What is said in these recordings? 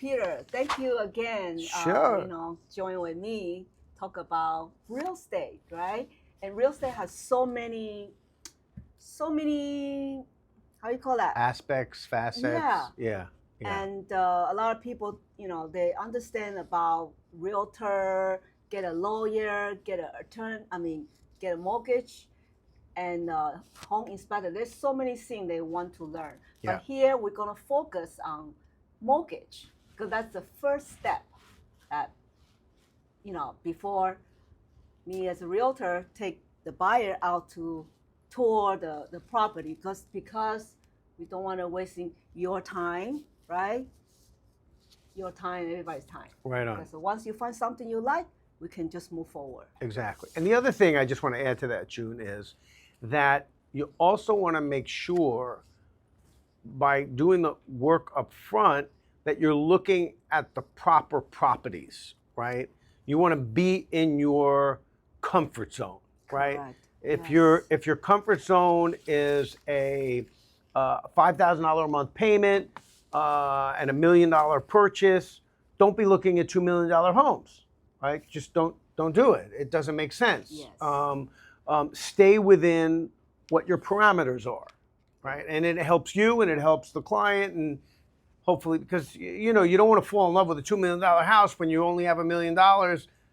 Peter, thank you again. Sure. Join with me talk about real estate, right? And real estate has so many. How you call that? Aspects, Yeah, facets. Yeah. Yeah. and a lot of people, they understand about realtor, get a lawyer, get a attorney. I mean, get a mortgage, and home inspector. There's so many things they want to learn. But Yeah. here we're gonna focus on mortgage because that's the first step that before me as a realtor take the buyer out to tour the property because we don't want to wasting your time, right? Your time, everybody's time. Right on. So once you find something you like, we can just move forward. Exactly. And the other thing I just want to add to that, June, is that you also want to make sure by doing the work up front that you're looking at the proper properties, right? You want to be in your comfort zone, right? Correct. If Yes. if your comfort zone is a $5,000 a month payment and $1 million purchase, don't be looking at $2 million homes, right? Just don't do it. It doesn't make sense. Yes. Stay within what your parameters are, right? And it helps you and it helps the client, and hopefully, because you don't want to fall in love with a $2 million house when you only have $1 million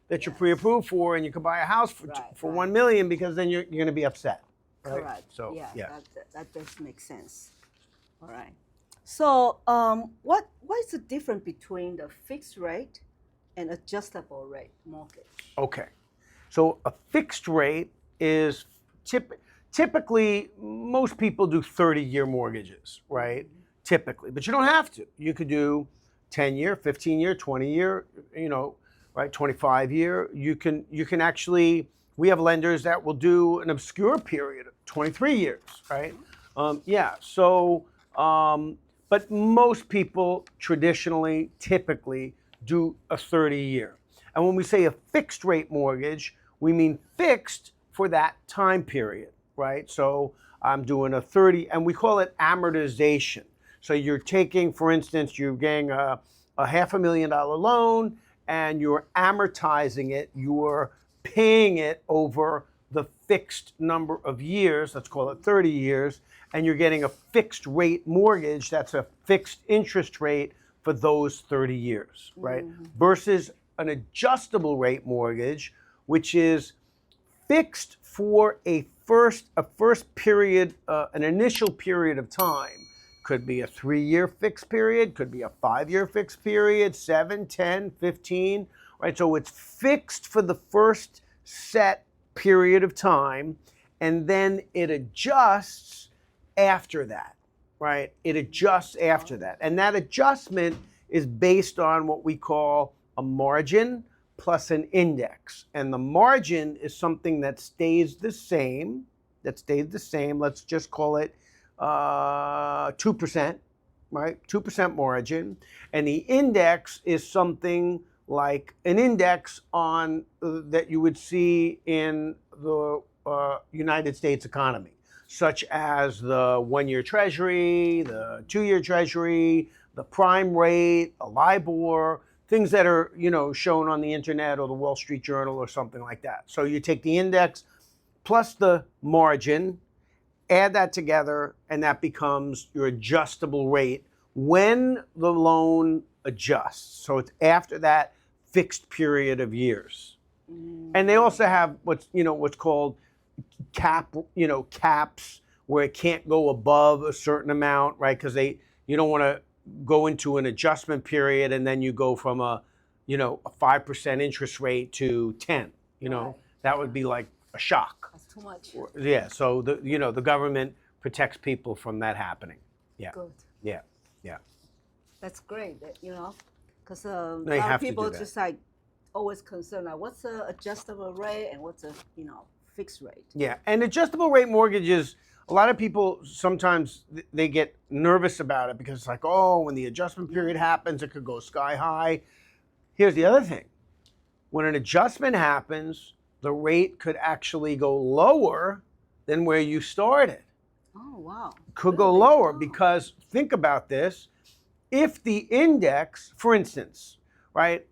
that you're Yes. pre-approved for, and you can buy a house for Right, for right. 1 million, because then you're going to be upset. Right? Correct. So yeah. That does make sense. All right. So what is the difference between the fixed rate and adjustable rate mortgage? Okay. So a fixed rate is typically most people do 30-year mortgages, right? Typically, but you don't have to. You could do 10-year, 15-year, 20-year, right? 25-year. You can actually. We have lenders that will do an obscure period of 23 years, right? Yeah. So, but most people traditionally, typically, do a 30-year. And when we say a fixed rate mortgage, we mean fixed for that time period, right? So I'm doing a 30, and we call it amortization. So you're taking, for instance, you're getting a $500,000 loan, and you're amortizing it. You're paying it over the fixed number of years. Let's call it 30 years, and you're getting a fixed rate mortgage. That's a fixed interest rate for those 30 years, right? Mm-hmm. Versus an adjustable rate mortgage, which is fixed for a first period, an initial period of time. Could be a 3-year fixed period, could be a 5-year fixed period, 7, 10, 15, right? So it's fixed for the first set period of time, and then it adjusts after that, right? It adjusts after that. And that adjustment is based on what we call a margin plus an index. And the margin is something that stays the same. Let's just call it 2%, right? 2% margin. And the index is something like an index on that you would see in the United States economy, such as the 1-year Treasury, the 2-year Treasury, the prime rate, a LIBOR, things that are, shown on the internet or the Wall Street Journal or something like that. So you take the index plus the margin, add that together, and that becomes your adjustable rate when the loan adjusts. So it's after that fixed period of years. And they also have what's called caps, where it can't go above a certain amount, right? Because you don't want to go into an adjustment period and then you go from a 5% interest rate to 10. Right. That would be like a shock. That's too much. Yeah. So the government protects people from that happening. Yeah. Good. Yeah. That's great. Because a They lot have of to do people that. just like always concerned like what's the adjustable rate and what's a fixed rate. Yeah, and adjustable rate mortgages, a lot of people sometimes they get nervous about it because it's like, oh, when the adjustment period happens, it could go sky high. Here's the other thing. When an adjustment happens, the rate could actually go lower than where you started. Oh, wow. Could go Really? lower Oh. because think about this. if the index, for instance, right,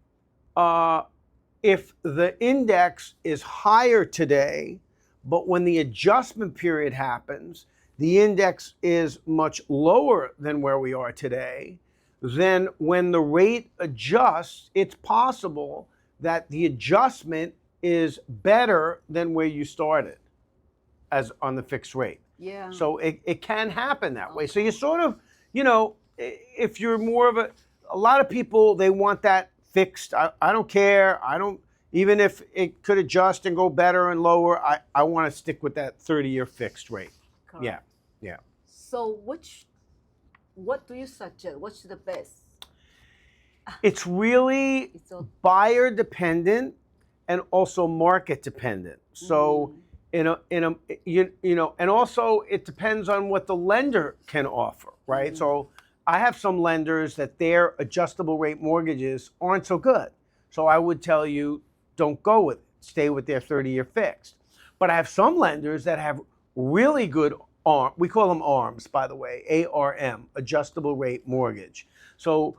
if the index is higher today, but when the adjustment period happens, the index is much lower than where we are today, then when the rate adjusts, it's possible that the adjustment is better than where you started as on the fixed rate. Yeah. So it can happen that way. So you sort of, if you're more of a lot of people, they want that fixed. I don't care. I don't, even if it could adjust and go better and lower, I want to stick with that 30-year fixed rate. Correct. Yeah, yeah. So what do you suggest? What's the best? It's really buyer dependent and also market dependent. So and also it depends on what the lender can offer, right? So I have some lenders that their adjustable rate mortgages aren't so good. So I would tell you, don't go with it. Stay with their 30-year fixed. But I have some lenders that have really good we call them ARMs, by the way, ARM, adjustable rate mortgage. So,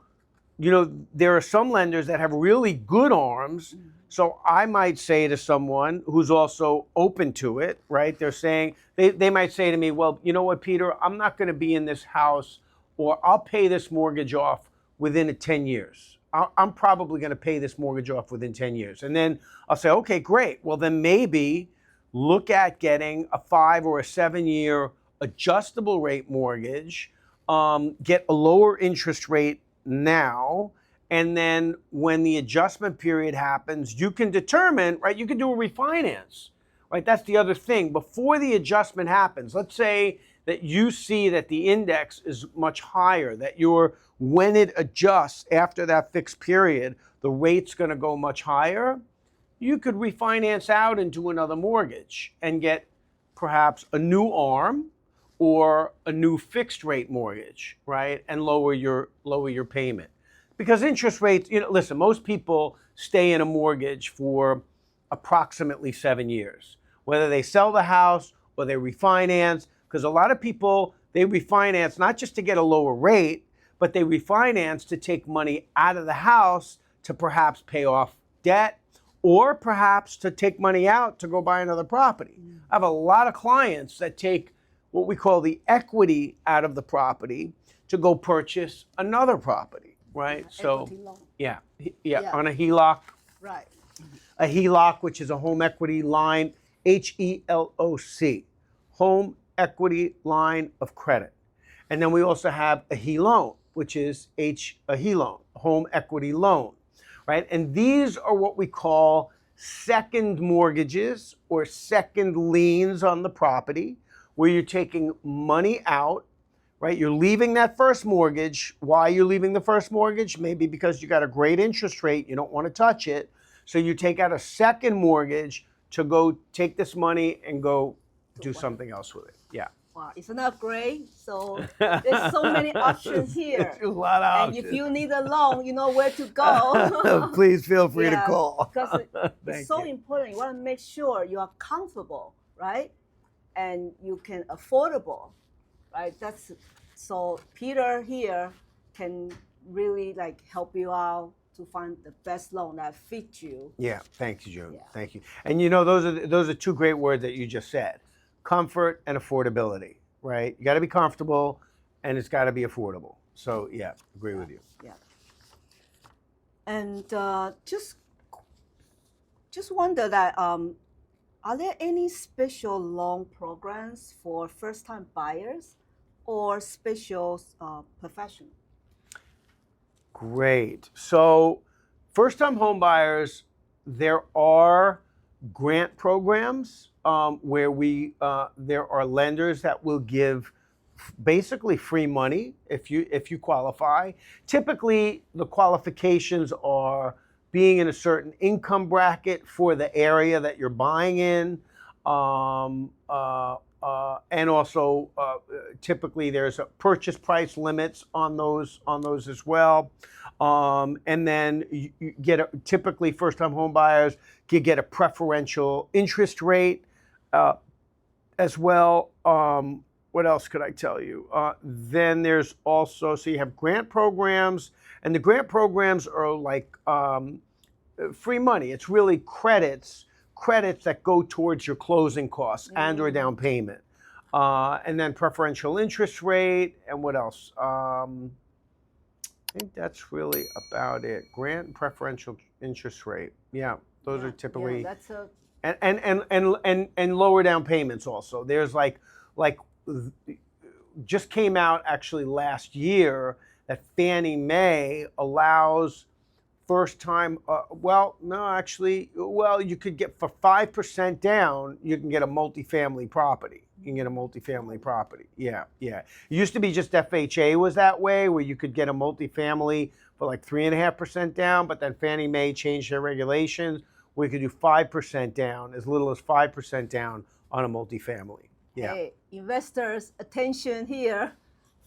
there are some lenders that have really good ARMs. So I might say to someone who's also open to it, right? They're saying, they might say to me, well, you know what, Peter, I'm not going to be in this house, or I'll pay this mortgage off within 10 years. I'm probably going to pay this mortgage off within 10 years. And then I'll say, okay, great. Well, then maybe look at getting a 5 or a 7-year adjustable rate mortgage, get a lower interest rate now, and then when the adjustment period happens, you can determine, right, you can do a refinance, right? That's the other thing. Before the adjustment happens, let's say that you see that the index is much higher, that when it adjusts after that fixed period, the rate's going to go much higher, you could refinance out into another mortgage and get perhaps a new ARM or a new fixed rate mortgage, right? And lower your payment. Because interest rates, listen, most people stay in a mortgage for approximately 7 years, whether they sell the house or they refinance, because a lot of people, they refinance not just to get a lower rate, but they refinance to take money out of the house to perhaps pay off debt, or perhaps to take money out to go buy another property. I have a lot of clients that take what we call the equity out of the property to go purchase another property, right? So, yeah, on a HELOC. Right. A HELOC, which is a home equity line, HELOC, home equity line of credit. And then we also have a HELOAN, which is a HELOAN, home equity loan, right? And these are what we call second mortgages or second liens on the property, where you're taking money out, right? You're leaving that first mortgage. Why are you leaving the first mortgage? Maybe because you got a great interest rate, you don't want to touch it. So you take out a second mortgage to go take this money and go do something else with it. Yeah. Wow, isn't that great? So there's so many options here. There's a lot of options. And if you need a loan, you know where to go. Please feel free to call. Because it's so important. You want to make sure you are comfortable, right? And you can affordable, right? So Peter here can really help you out to find the best loan that fits you. Yeah, thank you, June. Yeah. Thank you. And those are two great words that you just said: comfort and affordability. Right? You got to be comfortable, and it's got to be affordable. So yeah, agree with you. Yeah. And just wonder that are there any special loan programs for first-time buyers or special professional? Great. So first-time home buyers, there are grant programs where there are lenders that will give basically free money if you qualify. Typically, the qualifications are being in a certain income bracket for the area that you're buying in, and also typically there's a purchase price limits on those as well. And then you get typically first-time home buyers can get a preferential interest rate as well. what else could I tell you? Then there's also, so you have grant programs, and the grant programs are like free money. It's really credits that go towards your closing costs and or down payment. And then preferential interest rate, and what else? I think that's really about it. Grant and preferential interest rate. Yeah, those are typically. Yeah, that's a. And lower down payments also. There's like just came out actually last year that Fannie Mae allows first time, you could get for 5% down, you can get a multifamily property. You can get a multifamily property. Yeah. It used to be just FHA was that way, where you could get a multifamily for like 3.5% down, but then Fannie Mae changed their regulations where you could do 5% down, as little as 5% down on a multifamily. Yeah. Hey, investors, attention here.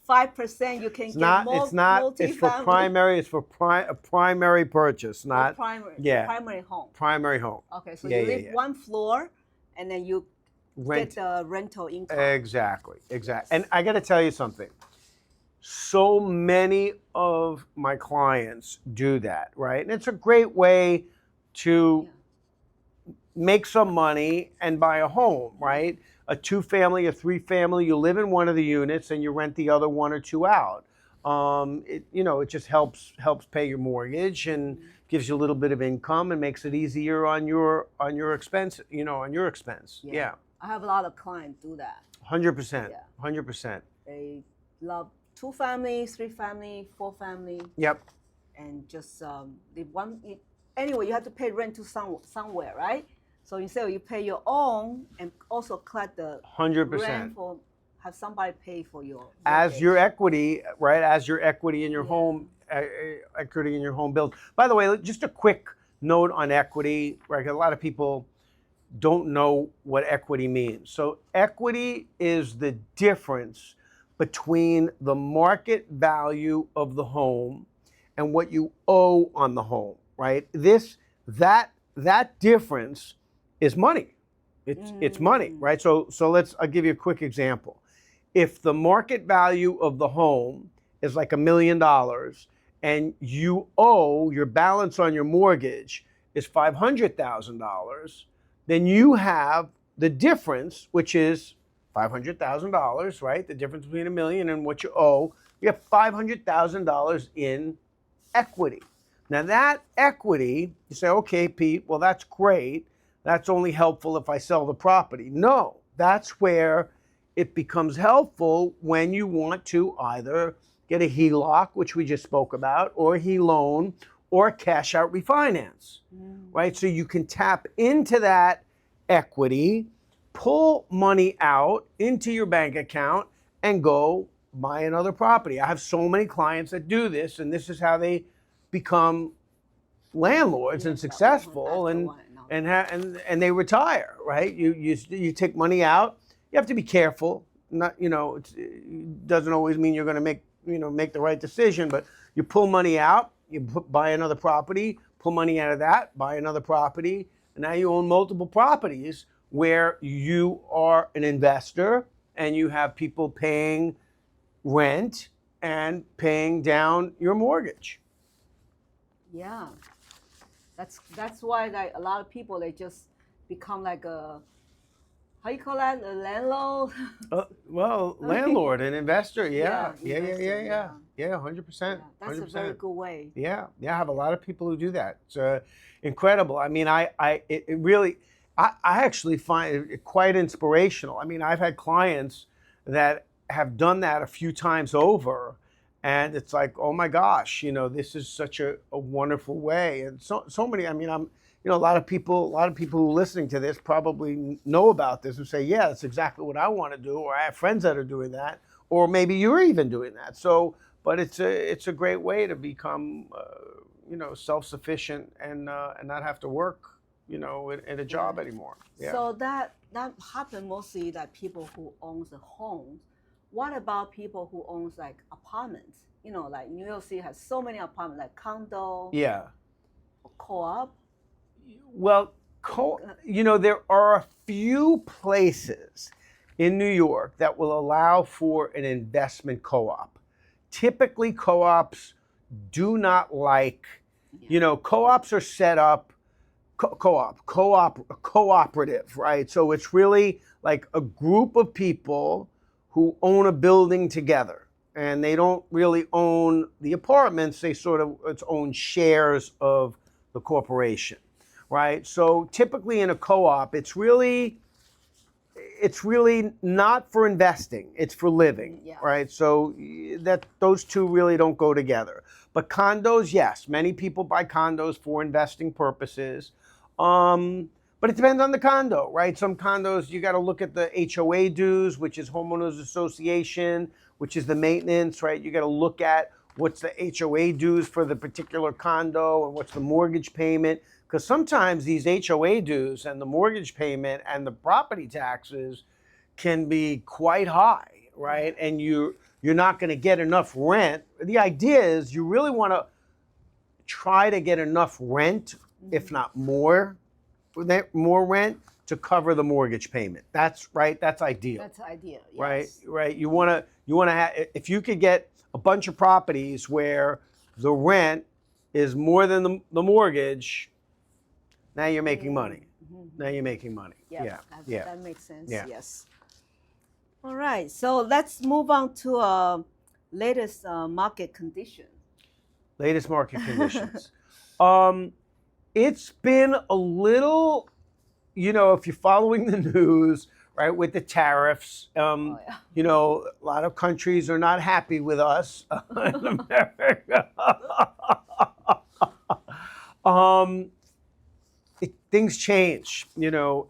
5% you can It's get not. more It's not. It's for multifamily. primary. It's for a primary purchase, not primary home. primary home. Okay, so you live one floor, and then you get the rental income. Exactly. And I got to tell you something. So many of my clients do that, right? And it's a great way to make some money and buy a home, right? A 2-family, a 3-family, you live in one of the units and you rent the other 1 or 2 out. It just helps pay your mortgage and gives you a little bit of income and makes it easier on your expense, on your expense. Yeah. I have a lot of clients do that. 100%. 100%. They love 2-family, 3-family, 4-family. Yep. And just anyway, you have to pay rent to somewhere, right? So instead you pay your own and also collect the 100% rent for have somebody pay for your mortgage. As your equity, right? As your equity in your home, equity in your home build. By the way, just a quick note on equity, right? A lot of people don't know what equity means. So equity is the difference between the market value of the home and what you owe on the home, right? That difference is money. It's money, right? So I'll give you a quick example. If the market value of the home is like $1 million and you owe, your balance on your mortgage is $500,000, then you have the difference, which is $500,000, right? The difference between $1 million and what you owe, you have $500,000 in equity. Now that equity, you say, okay, Pete, well, that's great. That's only helpful if I sell the property. No, that's where it becomes helpful when you want to either get a HELOC, which we just spoke about, or a HELoan, or a cash out refinance, right? So you can tap into that equity, pull money out into your bank account, and go buy another property. I have so many clients that do this, and this is how they become landlords and successful, and they retire, right? You take money out. You have to be careful. Not, it doesn't always mean you're going to make the right decision, but you pull money out, you buy another property, pull money out of that, buy another property, and now you own multiple properties where you are an investor and you have people paying rent and paying down your mortgage. Yeah, that's why a lot of people, they just become like a, how you call that, a landlord? Landlord and investor, yeah, 100%. That's 100%. a very good way. Yeah, I have a lot of people who do that. It's incredible. I mean, I actually find it quite inspirational. I mean, I've had clients that have done that a few times over, and it's like, oh my gosh, this is such a wonderful way. And so many. I mean, a lot of people who are listening to this probably know about this and say, yeah, that's exactly what I want to do, or I have friends that are doing that, or maybe you're even doing that. So, but it's a great way to become, self-sufficient and not have to work, in a job anymore. Yeah. So that happens mostly that people who owns a home. What about people who owns like apartments? Like New York City has so many apartments, like condo. Yeah. Co-op. Well, there are a few places in New York that will allow for an investment co-op. Typically, co-ops do not like, co-ops are set up, cooperative, right? So it's really like a group of people who own a building together. And they don't really own the apartments, they sort of own shares of the corporation, right? So typically in a co-op, it's really not for investing, it's for living, right? So that those two really don't go together. But condos, yes, many people buy condos for investing purposes. But it depends on the condo, right? Some condos, you got to look at the HOA dues, which is homeowners association, which is the maintenance, right? You got to look at what's the HOA dues for the particular condo and what's the mortgage payment. Because sometimes these HOA dues and the mortgage payment and the property taxes can be quite high, right? And you're not going to get enough rent. The idea is you really want to try to get enough rent, if not more rent, to cover the mortgage payment. That's right. That's ideal. That's ideal. Yes. Right. You want to have, if you could get a bunch of properties where the rent is more than the mortgage, now you're making money. Now you're making money. That makes sense. Yeah. Yes. All right. So let's move on to latest market condition. Latest market conditions. It's been a little, if you're following the news, right, with the tariffs, a lot of countries are not happy with us in America. Things change,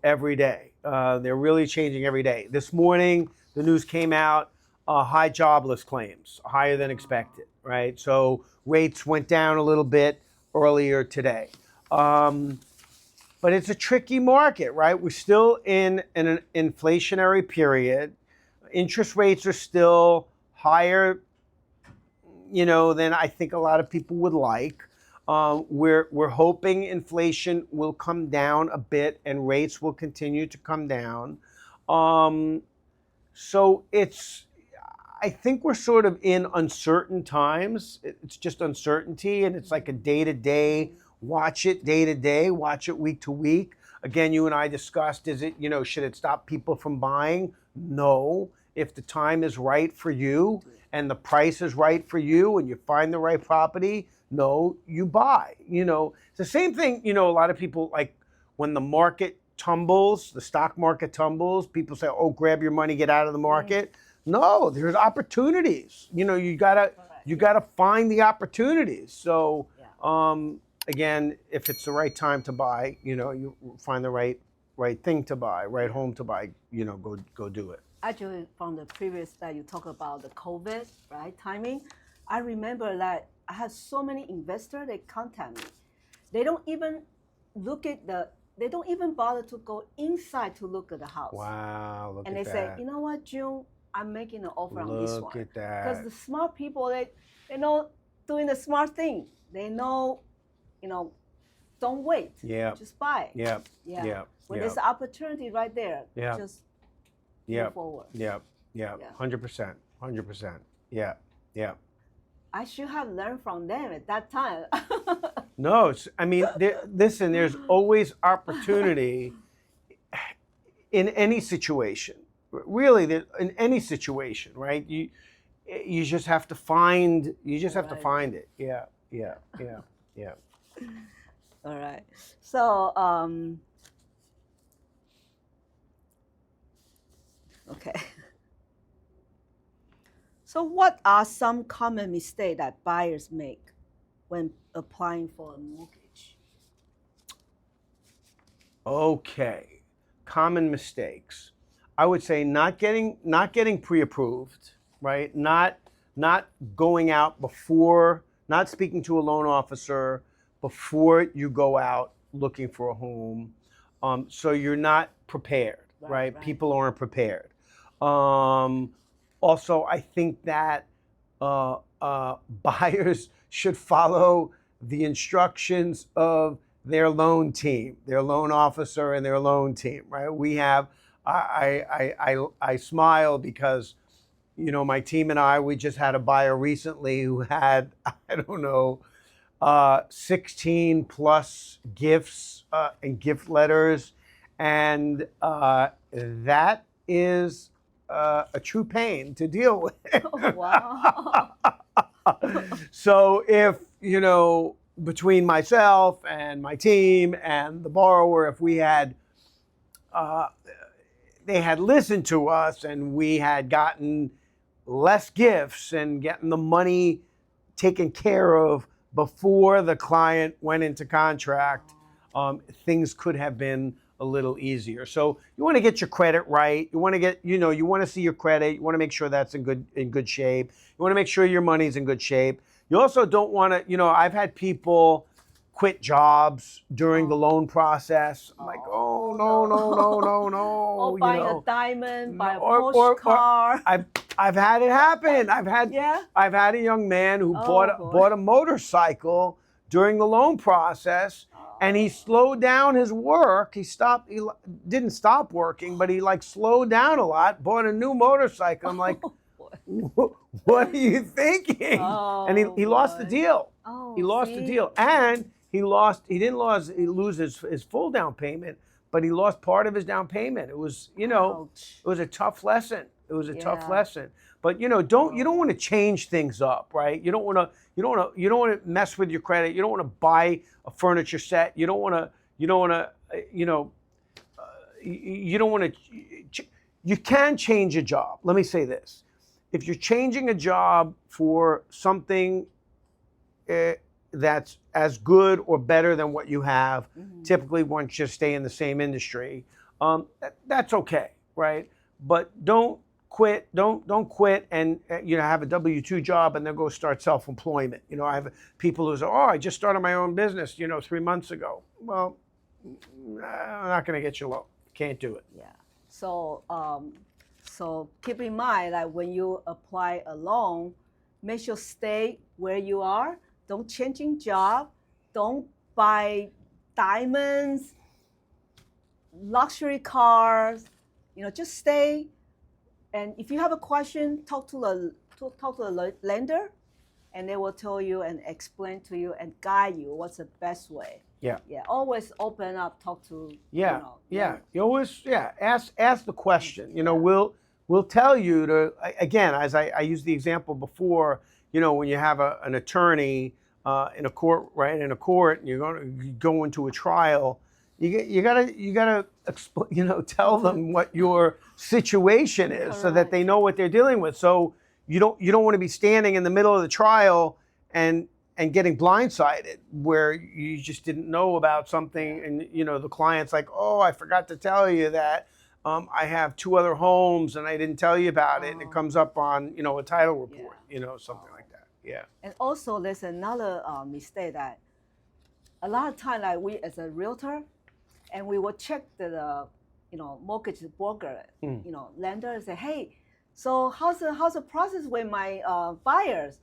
every day. They're really changing every day. This morning, the news came out, high jobless claims, higher than expected, right? So rates went down a little bit earlier today. But it's a tricky market, right? We're still in an inflationary period. Interest rates are still higher, than I think a lot of people would like. We're hoping inflation will come down a bit and rates will continue to come down. So I think we're sort of in uncertain times. It's just uncertainty, and it's like a day-to-day. Watch it day to day, watch it week to week. Again, you and I discussed, should it stop people from buying? No. If the time is right for you and the price is right for you and you find the right property, no, you buy. It's the same thing, a lot of people, like when the market tumbles, the stock market tumbles, people say, oh, grab your money, get out of the market. No, there's opportunities. You gotta find the opportunities. So, again, if it's the right time to buy, you find the right thing to buy, right home to buy, go do it. Actually, from the previous that you talk about the COVID, right, timing, I remember that I had so many investors that contact me. They don't even they don't even bother to go inside to look at the house. Wow, look and at that. And they say, you know what, June, I'm making an offer on this one. Look at that. Because the smart people, they know doing the smart thing. They know, don't wait. Yeah. Just buy. Yeah. When there's an opportunity right there, just move forward. Yeah. 100%. Yeah. I should have learned from them at that time. No, listen, there's always opportunity in any situation. Really, in any situation, right? You just have to find it. Yeah. All right. So, okay. So what are some common mistakes that buyers make when applying for a mortgage? Okay. Common mistakes. I would say not getting pre-approved, right? Not going out before, not speaking to a loan officer before you go out looking for a home. So you're not prepared, right? People aren't prepared. Also, I think that buyers should follow the instructions of their loan team, their loan officer and their loan team, right? We have I smile because, you know, my team and we just had a buyer recently who had, I don't know, 16 plus gifts and gift letters. And that is a true pain to deal with. Oh, wow. So if, you know, between myself and my team and the borrower, if we had, they had listened to us and we had gotten less gifts and getting the money taken care of before the client went into contract, things could have been a little easier. So you want to get your credit right. You want to get, you know, you want to see your credit. You want to make sure that's in good shape. You want to make sure your money's in good shape. You also don't want to, you know, I've had people quit jobs during the loan process. I'm like, oh no, Or you buying know, a diamond, buy a or Porsche car. I've had it happen. Yeah. I've had a young man who boy. bought a motorcycle during the loan process, and he slowed down his work. He didn't stop working, but he like slowed down a lot. Bought a new motorcycle. I'm like, what are you thinking? And he lost the deal. He lost the deal, and he didn't lose his full down payment, but he lost part of his down payment. It was, you know, it was a tough lesson. It was a tough lesson. But you know, you don't want to change things up, right? You don't want to mess with your credit. You don't want to buy a furniture set. You don't want to you don't want to. You can change a job. Let me say this: if you're changing a job for something that's as good or better than what you have, typically once you stay in the same industry, that's okay, right? But don't quit and you know, have a W-2 job and then go start self-employment. You know, I have people who say, oh, I just started my own business, you know, 3 months ago. Well, I'm not going to get you low. Can't do it. Yeah. So so keep in mind that when you apply a loan, make sure stay where you are. Don't changing job. Don't buy diamonds, luxury cars. You know, just stay. And if you have a question, talk to the lender, and they will tell you and explain to you and guide you what's the best way. Yeah. Yeah. Always open up, talk to. Yeah. You know, Yeah. You always ask the question. You know, we'll tell you to, again, as I used the example before. You know, when you have an attorney in a court, right? In a court, and you're going to go into a trial. You gotta you know, tell them what your situation is. Correct. So that they know what they're dealing with. So you don't want to be standing in the middle of the trial and getting blindsided where you just didn't know about something, and you know the client's like, oh, I forgot to tell you that I have 2 other homes and I didn't tell you about it, and it comes up on, you know, a title report, you know, something like that. Yeah. And also there's another mistake that a lot of times, like we as a realtor, and we will check the you know, mortgage broker, you know, lender, and say, hey, so how's the process with my buyers?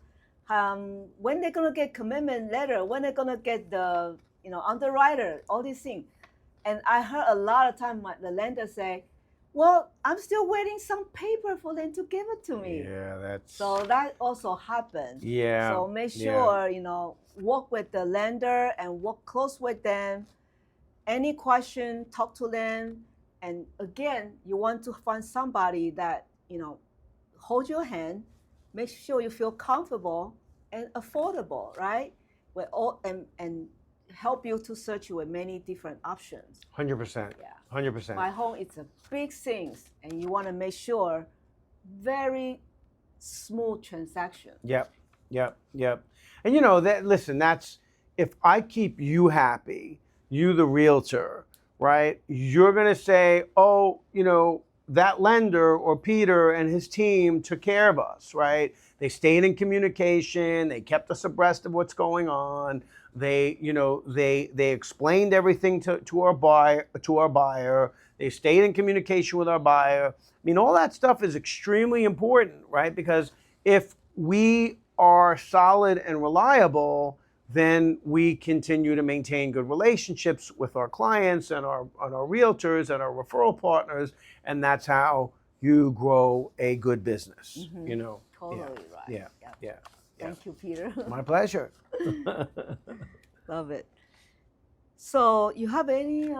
When they're gonna get commitment letter? When they're gonna get the, you know, underwriter? All these things. And I heard a lot of time the lender say, well, I'm still waiting some paper for them to give it to me. Yeah, so that also happens. Yeah. So make sure, you know, work with the lender and work close with them. Any question, talk to them. And again, you want to find somebody that, you know, hold your hand, make sure you feel comfortable and affordable, right? With all, and help you to search with many different options. 100%. Yeah. 100%. My home, it's a big thing, and you want to make sure very smooth transaction. Yep. And you know that. Listen, that's, if I keep you happy, you the realtor, right? You're gonna say, oh, you know, that lender or Peter and his team took care of us, right? They stayed in communication. They kept us abreast of what's going on. They, you know, they explained everything to our buyer. They stayed in communication with our buyer. I mean, all that stuff is extremely important, right? Because if we are solid and reliable, then we continue to maintain good relationships with our clients and our realtors and our referral partners, and that's how you grow a good business. You know. Totally right. Yeah. Yep. Yeah. Thank you, Peter. My pleasure. Love it. So you have any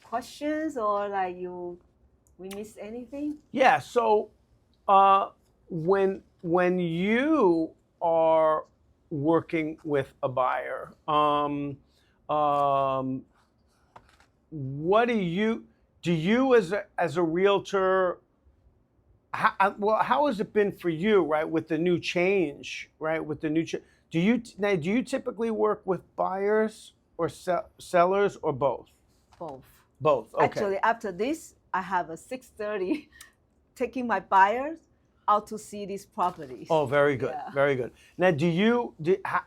questions or like we missed anything? Yeah. So when you are working with a buyer, what do you as a realtor? How has it been for you, right, with the new change, right, with the new do you typically work with buyers or sellers or both? Both. Both. Okay. Actually, after this, I have a 6:30 taking my buyers out to see these properties. Oh, very good. Yeah. Very good. Now,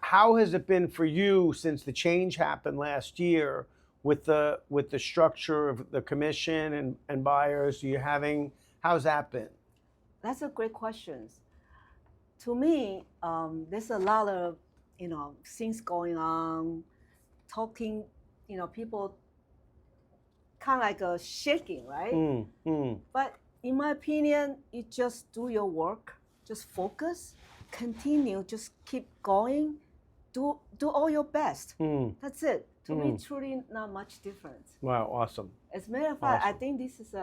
how has it been for you since the change happened last year with the structure of the commission and buyers? How's that been? That's a great question. To me, there's a lot of things going on, talking, people kind of like shaking, right? But in my opinion, you just do your work, just focus, continue, just keep going, do all your best. That's it. To me, truly not much difference. Wow, awesome. As a matter of fact, I think this is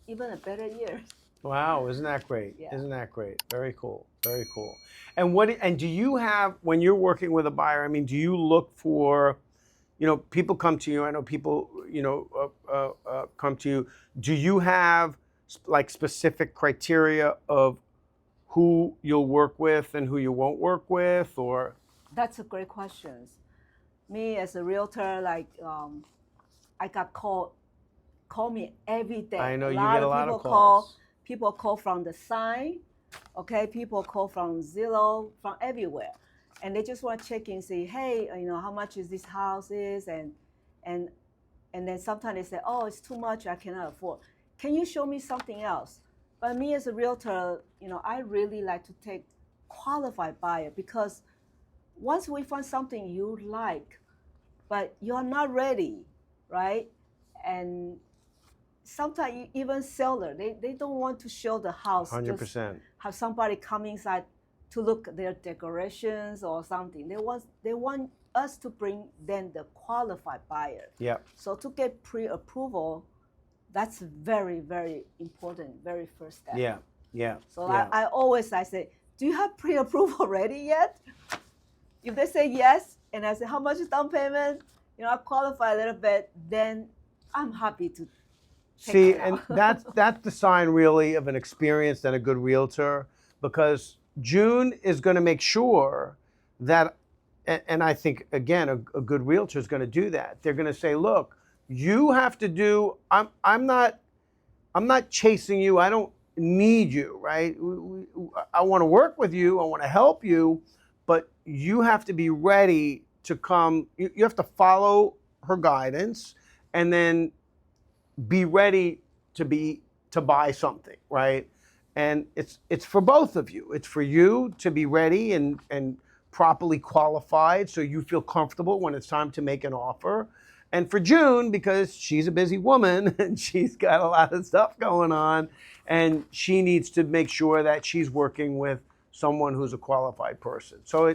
even a better year. Wow, isn't that great? Yeah. Isn't that great? Very cool. Very cool. And do you have, when you're working with a buyer, I mean, do you look for, people come to you, I know people, come to you. Do you have like specific criteria of who you'll work with and who you won't work with, or? That's a great question. Me as a realtor, like I got call me every day. I know you get a lot of calls. People call from the sign, okay? People call from Zillow, from everywhere. And they just want to check in, say, hey, how much is this house is? And then sometimes they say, oh, it's too much, I cannot afford. Can you show me something else? But me as a realtor, I really like to take qualified buyer, because once we find something you like, but you're not ready, right? And sometimes even seller, they don't want to show the house. 100%. Just have somebody come inside to look at their decorations or something. They want us to bring them the qualified buyer. Yeah. So to get pre-approval, that's very, very important, very first step. Yeah, yeah. So yeah. I say, do you have pre-approval ready yet? If they say yes, and I say, how much is down payment? I qualify a little bit, then I'm happy to see, and that's the sign really of an experienced and a good realtor, because June is going to make sure that, and I think again a good realtor is going to do that. They're going to say, look, you have to do. I'm not chasing you. I don't need you, right? I want to work with you. I want to help you, but you have to be ready to come. You have to follow her guidance, and then be ready to buy something, right? And it's for both of you. It's for you to be ready and properly qualified, so you feel comfortable when it's time to make an offer. And for June, because she's a busy woman and she's got a lot of stuff going on, and she needs to make sure that she's working with someone who's a qualified person. So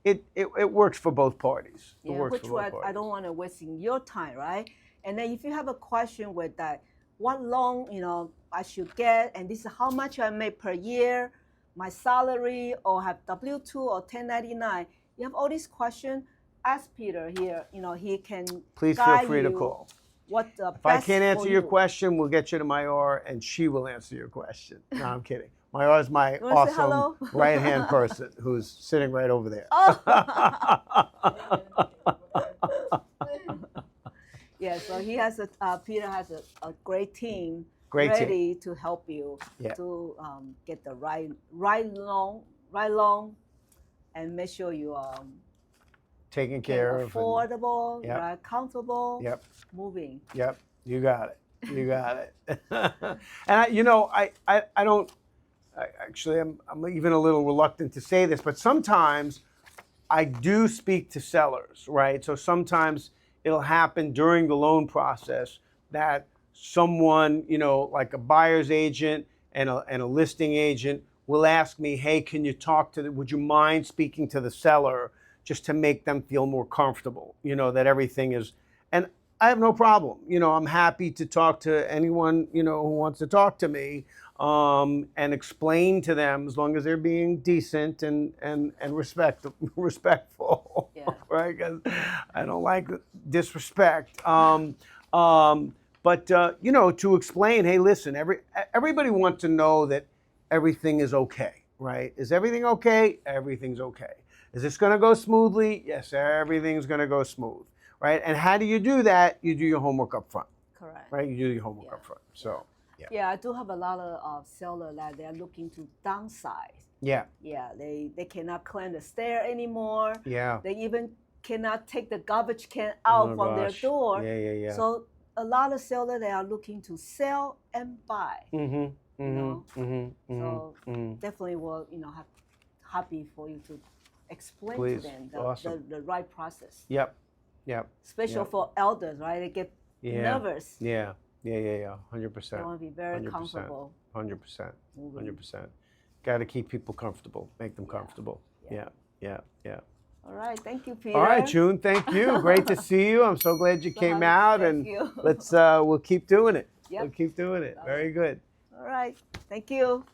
it works for both parties. Yeah, which I don't want to wasting your time, right? And then if you have a question with that, what loan I should get, and this is how much I make per year, my salary, or have W-2 or 1099. You have all these questions. Ask Peter here. He can please feel free to call. What the if I can't answer your question, we'll get you to Mayar, and she will answer your question. No, I'm kidding. Mayar is my awesome right-hand person who's sitting right over there. Oh. Yeah, so he has Peter has a great team ready to help you to get the right loan, and make sure you taken care of, affordable, right, comfortable, moving. Yep, you got it. You got it. And I'm even a little reluctant to say this, but sometimes I do speak to sellers, right? So sometimes it'll happen during the loan process that someone, like a buyer's agent and a listing agent will ask me, hey, can you would you mind speaking to the seller just to make them feel more comfortable, that everything is, and I have no problem. I'm happy to talk to anyone, who wants to talk to me, and explain to them, as long as they're being decent and respectful, Yeah. right? Because I don't like disrespect. But to explain, hey, listen, everybody wants to know that everything is okay, right? Is everything okay? Everything's okay. Is this going to go smoothly? Yes, everything's going to go smooth, right? And how do you do that? You do your homework up front, Correct. right? You do your homework up front. So, yeah. Yeah, I do have a lot of sellers that they're looking to downsize. Yeah. Yeah, they cannot climb the stair anymore. Yeah. They even cannot take the garbage can out from their door. Yeah. So a lot of sellers, they are looking to sell and buy. So definitely will, happy for you to explain Please. to them Awesome. the right process. Yep. Especially for elders, right? They get nervous. Yeah. 100%. They want to be very 100%. comfortable. 100%. 100%. Got to keep people comfortable, make them comfortable. Yeah. All right, thank you, Peter. All right, June, thank you. Great to see you. I'm so glad you came out, and we'll keep doing it. Yep. We'll keep doing it. Very good. All right, thank you.